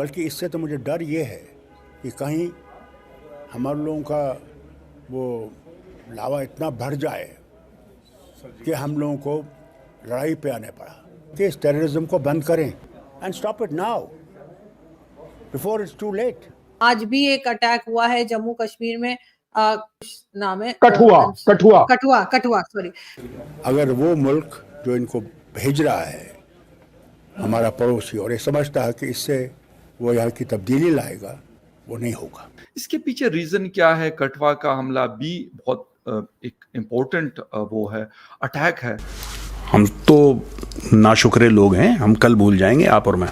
बल्कि इससे तो मुझे डर ये है कि कहीं हमारे लोगों का वो लावा इतना भर जाए कि हम लोगों को लड़ाई पे आने पड़ा। कि इस टेररिज्म को बंद करें and stop it now before it's too late. आज भी एक अटैक हुआ है जम्मू कश्मीर में, नाम है कठुआ सॉरी। अगर वो मुल्क जो इनको भेज रहा है हमारा पड़ोसी और ये समझता है कि इससे वो यहाँ की तब्दीली लाएगा, वो नहीं होगा। इसके पीछे रीजन क्या है? कठुआ का हमला भी बहुत एक इम्पोर्टेंट वो है, अटैक है। हम तो नाशुक्रे लोग हैं, हम कल भूल जाएंगे आप और मैं,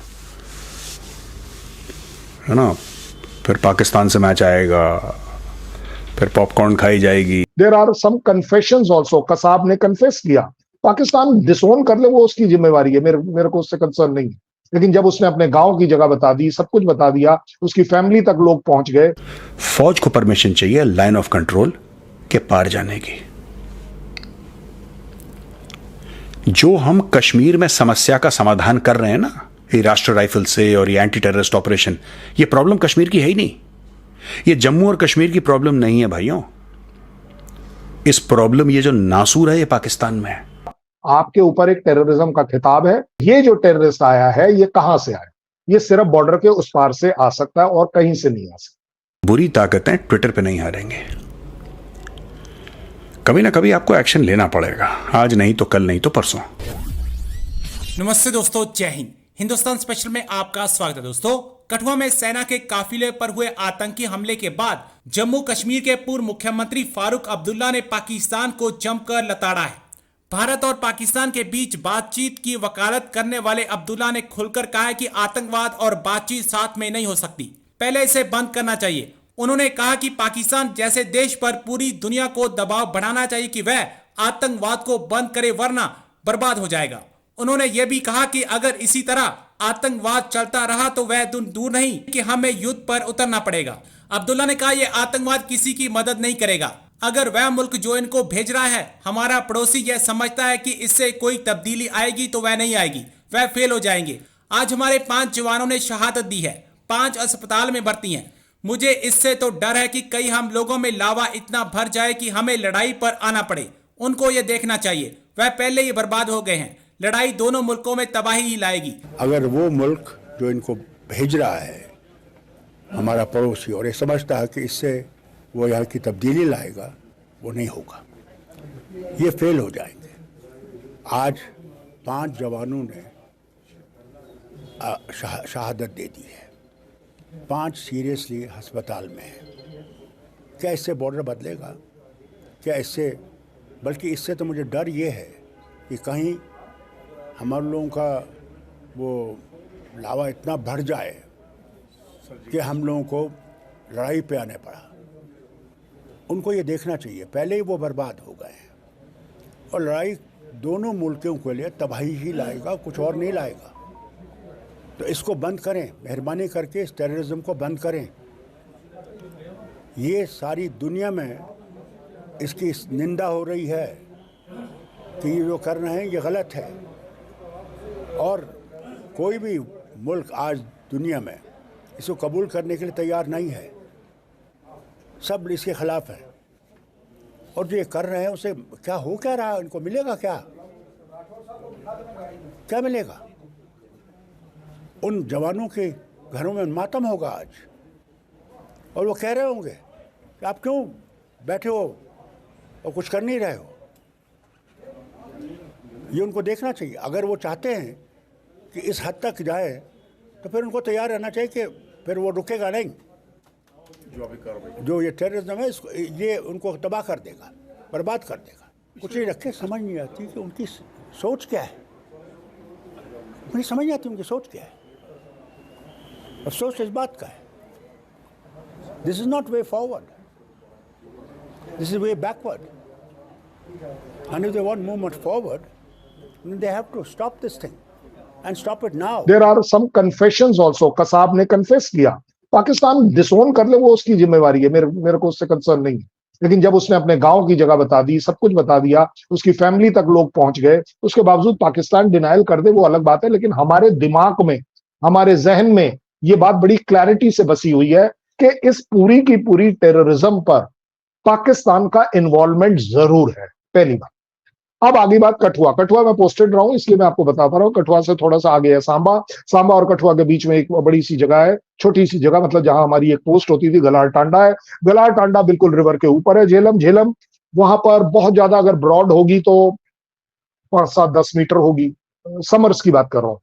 है ना। फिर पाकिस्तान से मैच आएगा, फिर पॉपकॉर्न खाई जाएगी। There are some confessions also. Kasab ने कन्फेस किया, पाकिस्तान डिसोन कर ले वो उसकी जिम्मेवारी है, मेरे को उससे कंसर्न नहीं है। लेकिन जब उसने अपने गांव की जगह बता दी, सब कुछ बता दिया, उसकी फैमिली तक लोग पहुंच गए। फौज को परमिशन चाहिए लाइन ऑफ कंट्रोल के पार जाने की। जो हम कश्मीर में समस्या का समाधान कर रहे हैं ना, ये राष्ट्र राइफल से और ये एंटी टेररिस्ट ऑपरेशन, ये प्रॉब्लम कश्मीर की है ही नहीं। ये जम्मू और कश्मीर की प्रॉब्लम नहीं है भाइयों। इस प्रॉब्लम, ये जो नासूर है, ये पाकिस्तान में है। आपके ऊपर एक टेररिज्म का खिताब है। ये जो टेररिस्ट आया है, ये कहां से आया? ये सिर्फ बॉर्डर के उस पार से आ सकता है और कहीं से नहीं आ सकता। बुरी ताकतें ट्विटर पे नहीं हारेंगे। कभी ना कभी आपको एक्शन लेना पड़ेगा, आज नहीं तो कल, नहीं तो परसों। नमस्ते दोस्तों, जय हिंद। हिंदुस्तान स्पेशल में आपका स्वागत है। दोस्तों, कठुआ में सेना के काफिले पर हुए आतंकी हमले के बाद जम्मू कश्मीर के पूर्व मुख्यमंत्री फारूक अब्दुल्ला ने पाकिस्तान को जमकर लताड़ा है। भारत और पाकिस्तान के बीच बातचीत की वकालत करने वाले अब्दुल्ला ने खुलकर कहा है कि आतंकवाद और बातचीत साथ में नहीं हो सकती, पहले इसे बंद करना चाहिए। उन्होंने कहा कि पाकिस्तान जैसे देश पर पूरी दुनिया को दबाव बढ़ाना चाहिए कि वह आतंकवाद को बंद करे, वरना बर्बाद हो जाएगा। उन्होंने यह भी कहा कि अगर इसी तरह आतंकवाद चलता रहा तो वह दूर नहीं कि हमें युद्ध पर उतरना पड़ेगा। अब्दुल्ला ने कहा यह आतंकवाद किसी की मदद नहीं करेगा। अगर वह मुल्क जो इनको भेज रहा है, हमारा पड़ोसी, यह समझता है कि इससे कोई तब्दीली आएगी तो वह नहीं आएगी, वह फेल हो जाएंगे। आज हमारे 5 जवानों ने शहादत दी है, 5 अस्पताल में भर्ती हैं। मुझे इससे तो डर है कि कहीं हम लोगों में लावा इतना भर जाए कि हमें लड़ाई पर आना पड़े। उनको ये देखना चाहिए, वह पहले ही बर्बाद हो गए हैं। लड़ाई दोनों मुल्कों में तबाही ही लाएगी। अगर वो मुल्क जो इनको भेज रहा है हमारा पड़ोसी और ये समझता है कि इससे वो यहाँ की तब्दीली लाएगा, वो नहीं होगा, ये फेल हो जाएंगे। आज 5 जवानों ने शहादत दे दी है, 5 सीरियसली अस्पताल में है। क्या इससे बॉर्डर बदलेगा? क्या इससे, बल्कि इससे तो मुझे डर ये है कि कहीं हमारे लोगों का वो लावा इतना भर जाए कि हम लोगों को लड़ाई पे आने पड़ा। उनको ये देखना चाहिए, पहले ही वो बर्बाद हो गए हैं और लड़ाई दोनों मुल्कों के लिए तबाही ही लाएगा, कुछ और नहीं लाएगा। तो इसको बंद करें, मेहरबानी करके इस टेररिज्म को बंद करें। ये सारी दुनिया में इसकी निंदा हो रही है कि ये जो कर रहे हैं ये गलत है, और कोई भी मुल्क आज दुनिया में इसको कबूल करने के लिए तैयार नहीं है। सब इसके खिलाफ है, और जो ये कर रहे हैं उसे क्या हो क्या रहा है, इनको मिलेगा क्या? क्या मिलेगा? उन जवानों के घरों में मातम होगा आज, और वो कह रहे होंगे कि आप क्यों बैठे हो और कुछ कर नहीं रहे हो। ये उनको देखना चाहिए। अगर वो चाहते हैं कि इस हद तक जाए तो फिर उनको तैयार रहना चाहिए कि फिर वो रुकेगा नहीं। जो ये टेररिज्म है, इसको ये उनको तबाह कर देगा, बर्बाद कर देगा। कुछ नहीं रखे, समझ नहीं आती कि उनकी सोच क्या है। मुझे समझ नहीं आती उनकी सोच क्या है। अफसोस इस बात का है, this is not way forward, this is way backward. And if they want movement forward, then they have to stop this thing and stop it now. There are some confessions also. Kasab ने confess किया, पाकिस्तान डिसोन कर ले वो उसकी जिम्मेवारी है, मेरे को उससे कंसर्न नहीं है। लेकिन जब उसने अपने गांव की जगह बता दी, सब कुछ बता दिया, उसकी फैमिली तक लोग पहुंच गए, उसके बावजूद पाकिस्तान डिनायल कर दे वो अलग बात है। लेकिन हमारे दिमाग में, हमारे जहन में ये बात बड़ी क्लैरिटी से बसी हुई है कि इस पूरी की पूरी टेररिज्म पर पाकिस्तान का इन्वॉल्वमेंट जरूर है, पहली बात। अब आगे बात कठुआ। कठुआ मैं पोस्टेड रहा हूं इसलिए मैं आपको बता पा रहा हूं। कठुआ से थोड़ा सा आगे है सांबा। सांबा और कठुआ के बीच में एक बड़ी सी जगह है, छोटी सी जगह, मतलब जहां हमारी एक पोस्ट होती थी, गलार टांडा है। गलार टांडा बिल्कुल रिवर के ऊपर है। झेलम, झेलम वहां पर बहुत ज्यादा अगर ब्रॉड होगी तो 5-7-10 मीटर होगी। समर्स की बात कर रहा हूँ,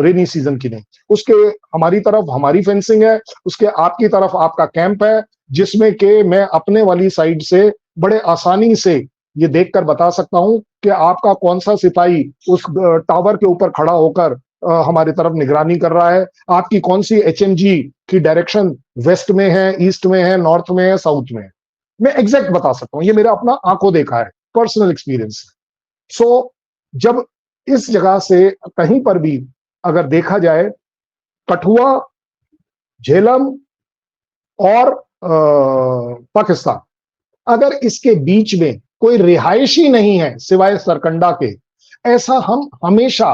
रेनी सीजन की नहीं। उसके हमारी तरफ हमारी फेंसिंग है, उसके आपकी तरफ आपका कैंप है, जिसमें कि मैं अपने वाली साइड से बड़े आसानी से ये देखकर बता सकता हूं कि आपका कौन सा सिपाही उस टावर के ऊपर खड़ा होकर हमारी तरफ निगरानी कर रहा है, आपकी कौन सी HMG की डायरेक्शन वेस्ट में है, ईस्ट में है, नॉर्थ में है, साउथ में है। मैं एग्जैक्ट बता सकता हूं, ये मेरा अपना आंखों देखा है, पर्सनल एक्सपीरियंस है। सो जब इस जगह से कहीं पर भी अगर देखा जाए, कठुआ, झेलम और पाकिस्तान, अगर इसके बीच में कोई रिहायशी नहीं है सिवाय सरकंडा के, ऐसा हम हमेशा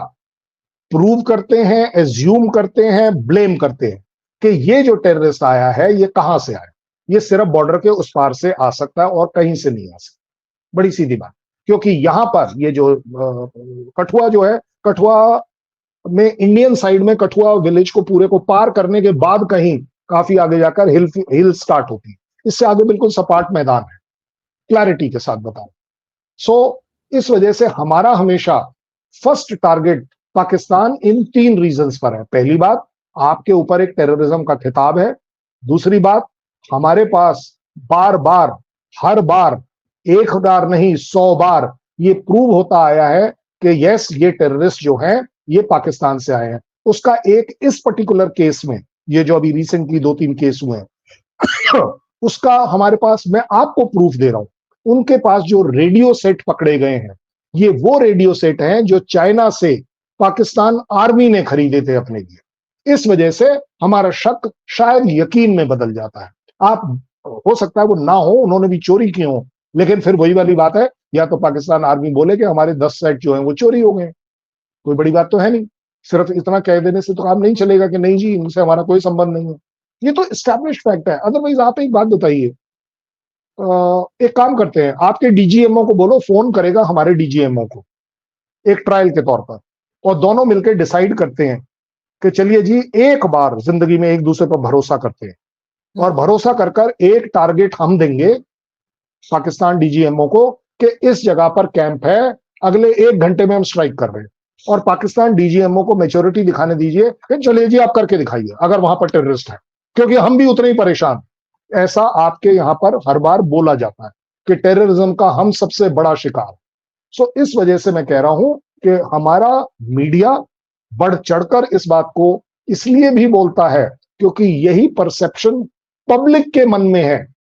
प्रूव करते हैं, एज्यूम करते हैं, ब्लेम करते हैं कि ये जो टेररिस्ट आया है ये कहां से आया। ये सिर्फ बॉर्डर के उस पार से आ सकता है और कहीं से नहीं आ सकता। बड़ी सीधी बात। क्योंकि यहां पर ये जो कठुआ जो है, कठुआ में इंडियन साइड में कठुआ विलेज को पूरे को पार करने के बाद कहीं काफी आगे जाकर हिल स्टार्ट होती है। इससे आगे बिल्कुल सपाट मैदान है, क्लैरिटी के साथ बताऊं। सो इस वजह से हमारा हमेशा फर्स्ट टारगेट पाकिस्तान इन 3 रीजंस पर है। पहली बात, आपके ऊपर एक टेररिज्म का खिताब है। दूसरी बात, हमारे पास बार बार, हर बार, 1 बार नहीं 100 बार ये प्रूव होता आया है कि यस, ये टेररिस्ट जो हैं ये पाकिस्तान से आए हैं। उसका एक इस पर्टिकुलर केस में, ये जो अभी रिसेंटली 2-3 केस हुए हैं, उसका हमारे पास, मैं आपको प्रूफ दे रहा हूं, उनके पास जो रेडियो सेट पकड़े गए हैं, ये वो रेडियो सेट हैं जो चाइना से पाकिस्तान आर्मी ने खरीदे थे अपने लिए। इस वजह से हमारा शक शायद यकीन में बदल जाता है। आप, हो सकता है वो ना हो, उन्होंने भी चोरी की हो, लेकिन फिर वही वाली बात है, या तो पाकिस्तान आर्मी बोले कि हमारे 10 सेट जो हैं वो चोरी हो गए। कोई बड़ी बात तो है नहीं। सिर्फ इतना कह देने से तो काम नहीं चलेगा कि नहीं जी इनसे हमारा कोई संबंध नहीं है। ये तो एस्टैब्लिश फैक्ट है। अदरवाइज आप एक बात बताइए, एक काम करते हैं, आपके DGMO को बोलो, फोन करेगा हमारे DGMO को एक ट्रायल के तौर पर, और दोनों मिलकर डिसाइड करते हैं कि चलिए जी एक बार जिंदगी में एक दूसरे पर भरोसा करते हैं, और भरोसा कर कर एक टारगेट हम देंगे पाकिस्तान DGMO को कि इस जगह पर कैंप है, अगले 1 घंटे में हम स्ट्राइक कर रहे हैं। और पाकिस्तान DGMO को मैच्योरिटी दिखाने दीजिए कि चलिए जी आप करके दिखाइए अगर वहां पर टेररिस्ट है, क्योंकि हम भी उतने ही परेशान। ऐसा आपके यहां पर हर बार बोला जाता है कि टेररिज्म का हम सबसे बड़ा शिकार। सो इस वजह से मैं कह रहा हूं कि हमारा मीडिया बढ़ चढ़कर इस बात को इसलिए भी बोलता है क्योंकि यही परसेप्शन पब्लिक के मन में है